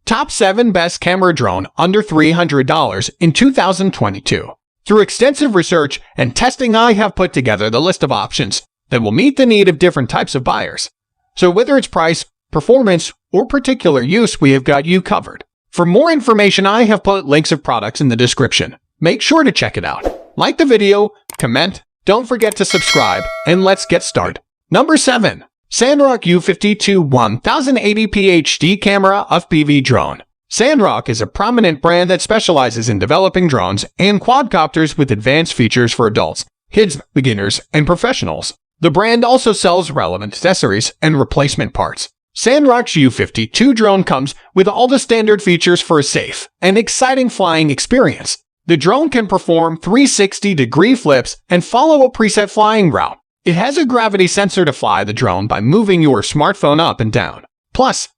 Top 7 Best Camera Drone Under $300 in 2022. Through extensive research and testing, I have put together the list of options that will meet the need of different types of buyers. So whether it's price, performance, or particular use, we have got you covered. For more information, I have put links of products in the description. Make sure to check it out. Like the video, comment, don't forget to subscribe, and let's get started. Number 7. Sandrock U521 1080p HD Camera FPV Drone. Sandrock is a prominent brand that specializes in developing drones and quadcopters with advanced features for adults, kids, beginners, and professionals. The brand also sells relevant accessories and replacement parts. Sandrock's U521 drone comes with all the standard features for a safe and exciting flying experience. The drone can perform 360-degree flips and follow a preset flying route. It has a gravity sensor to fly the drone by moving your smartphone up and down. Plus,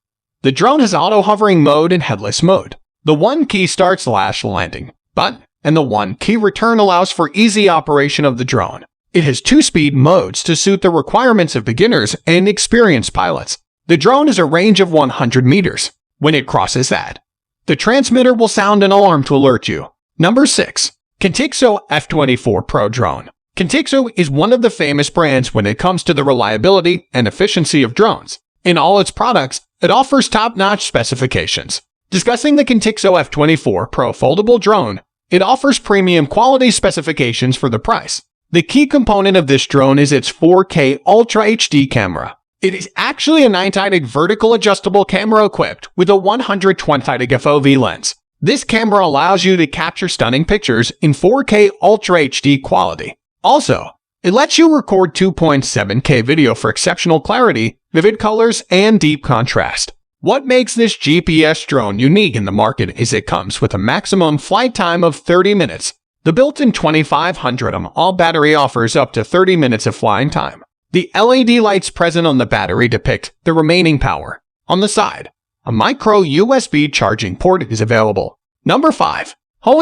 the drone has auto-hovering mode and headless mode. The 1-key start/landing button and the 1-key return allows for easy operation of the drone. It has 2 speed modes to suit the requirements of beginners and experienced pilots. The drone has a range of 100 meters. When it crosses that, the transmitter will sound an alarm to alert you. Number 6. Kintixo F24 Pro Drone. Kintixo is one of the famous brands when it comes to the reliability and efficiency of drones. In all its products, it offers top-notch specifications. Discussing the Kintixo F24 Pro foldable drone, it offers premium quality specifications for the price. The key component of this drone is its 4K Ultra HD camera. It is actually a 9-tidig vertical adjustable camera equipped with a 120-tidig FOV lens. This camera allows you to capture stunning pictures in 4K Ultra HD quality. Also, it lets you record 2.7K video for exceptional clarity, vivid colors, and deep contrast. What makes this GPS drone unique in the market is it comes with a maximum flight time of 30 minutes. The built-in 2500 mAh battery offers up to 30 minutes of flying time. The LED lights present on the battery depict the remaining power. On the side, a micro USB charging port is available. Number 5.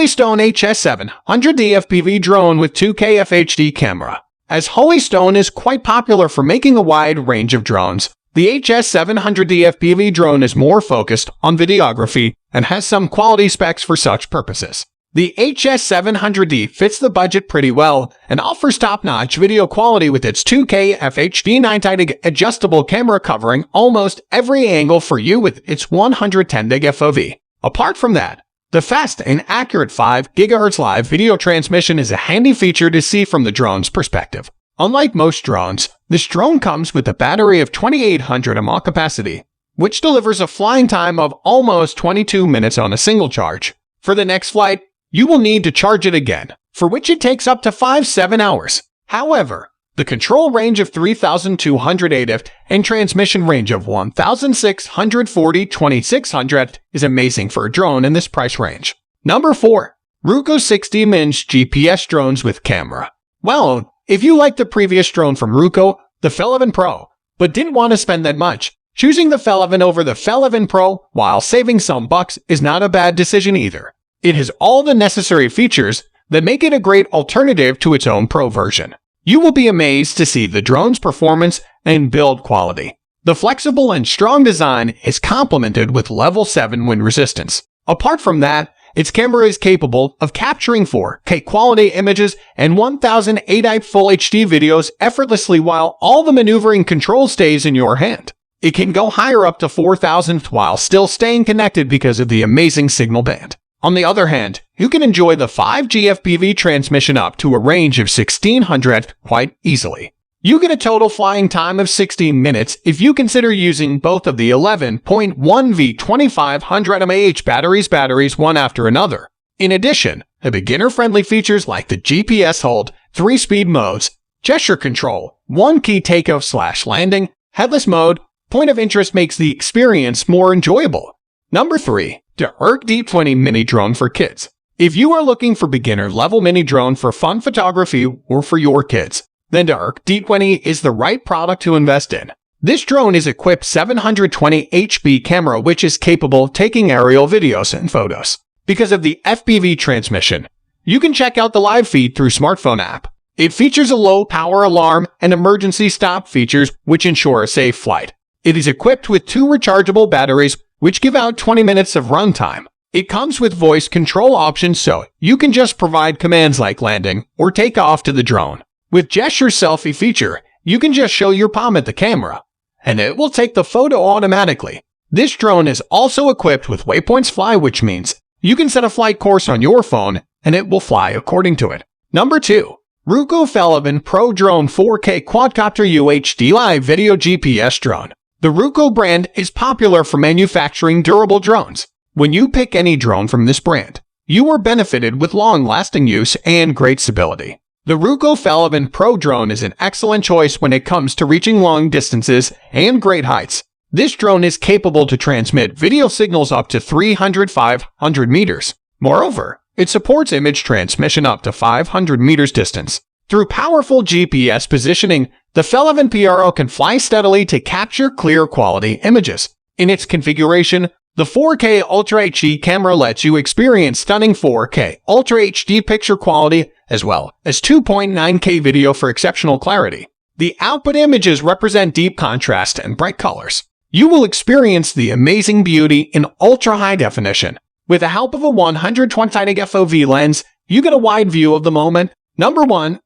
Stone HS7 100D FPV Drone with 2K FHD Camera. As Stone is quite popular for making a wide range of drones, the HS700D FPV drone is more focused on videography and has some quality specs for such purposes. The HS700D fits the budget pretty well and offers top-notch video quality with its 2K FHD 9-tidig adjustable camera covering almost every angle for you with its 110-dig FOV. Apart from that, the fast and accurate 5 GHz live video transmission is a handy feature to see from the drone's perspective. Unlike most drones, this drone comes with a battery of 2800 mAh capacity, which delivers a flying time of almost 22 minutes on a single charge. For the next flight, you will need to charge it again, for which it takes up to 5-7 hours. However, the control range of 3,280 and transmission range of 1,640-2,600 is amazing for a drone in this price range. Number 4. Ruka 60-inch GPS Drones with Camera. Well, if you like the previous drone from Ruka, the Fel11 Pro, but didn't want to spend that much, choosing the Fel11 over the Fel11 Pro while saving some bucks is not a bad decision either. It has all the necessary features that make it a great alternative to its own Pro version. You will be amazed to see the drone's performance and build quality. The flexible and strong design is complemented with level 7 wind resistance. Apart from that, its camera is capable of capturing 4K quality images and 1080p Full HD videos effortlessly while all the maneuvering control stays in your hand. It can go higher up to 4,000 while still staying connected because of the amazing signal band. On the other hand, you can enjoy the 5G FPV transmission up to a range of 1600 quite easily. You get a total flying time of 16 minutes if you consider using both of the 11.1V 2500 mAh batteries one after another. In addition, the beginner-friendly features like the GPS hold, 3-speed modes, gesture control, 1-key takeoff/landing, headless mode, point of interest makes the experience more enjoyable. Number 3. The Ruka D20 Mini Drone for Kids. If you are looking for beginner-level mini drone for fun photography or for your kids, then the Ruka D20 is the right product to invest in. This drone is equipped 720 HP camera which is capable of taking aerial videos and photos. Because of the FPV transmission, you can check out the live feed through smartphone app. It features a low-power alarm and emergency stop features which ensure a safe flight. It is equipped with 2 rechargeable batteries, which give out 20 minutes of runtime. It comes with voice control options, so you can just provide commands like landing or take off to the drone. With gesture selfie feature, you can just show your palm at the camera, and it will take the photo automatically. This drone is also equipped with Waypoints Fly, which means you can set a flight course on your phone, and it will fly according to it. Number 2. Ruka U521 Pro Drone 4K Quadcopter UHD Live Video GPS Drone. The Ruka brand is popular for manufacturing durable drones. When you pick any drone from this brand, you are benefited with long-lasting use and great stability. The Ruka U521 Pro drone is an excellent choice when it comes to reaching long distances and great heights. This drone is capable to transmit video signals up to 300-500 meters. Moreover, it supports image transmission up to 500 meters distance. Through powerful GPS positioning, the U521 Pro can fly steadily to capture clear quality images. In its configuration, the 4K Ultra HD camera lets you experience stunning 4K Ultra HD picture quality as well as 2.9K video for exceptional clarity. The output images represent deep contrast and bright colors. You will experience the amazing beauty in ultra-high definition. With the help of a 120 FOV lens, you get a wide view of the moment. Number 1.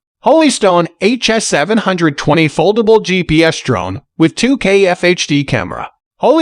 Stone HS7 foldable GPS drone with 2K FHD camera.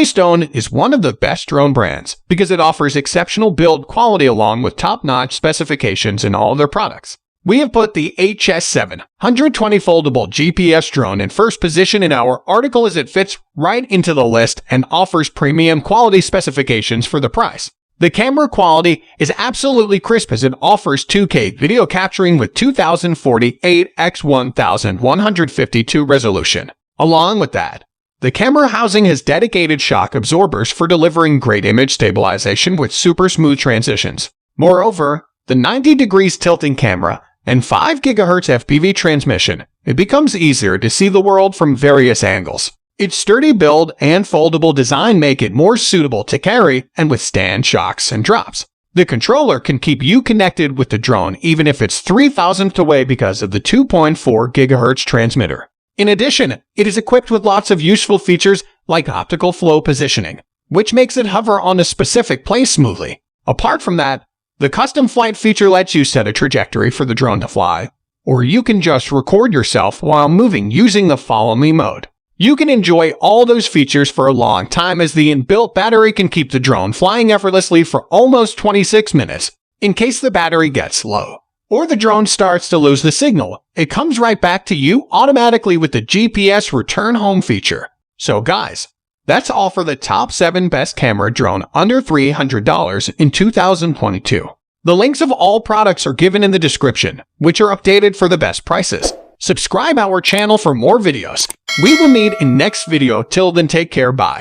Stone is one of the best drone brands because it offers exceptional build quality along with top-notch specifications in all their products. We have put the HS7 foldable GPS drone in first position in our article as it fits right into the list and offers premium quality specifications for the price. The camera quality is absolutely crisp as it offers 2K video capturing with 2048 x 1152 resolution. Along with that, the camera housing has dedicated shock absorbers for delivering great image stabilization with super smooth transitions. Moreover, the 90 degrees tilting camera and 5 GHz FPV transmission, it becomes easier to see the world from various angles. Its sturdy build and foldable design make it more suitable to carry and withstand shocks and drops. The controller can keep you connected with the drone even if it's 3,000th away because of the 2.4 GHz transmitter. In addition, it is equipped with lots of useful features like optical flow positioning, which makes it hover on a specific place smoothly. Apart from that, the custom flight feature lets you set a trajectory for the drone to fly, or you can just record yourself while moving using the follow me mode. You can enjoy all those features for a long time as the inbuilt battery can keep the drone flying effortlessly for almost 26 minutes. In case the battery gets low, or the drone starts to lose the signal, it comes right back to you automatically with the GPS return home feature. So guys, that's all for the top 7 best camera drone under $300 in 2022. The links of all products are given in the description, which are updated for the best prices. Subscribe our channel for more videos. We will meet in next video. Till then, take care. Bye.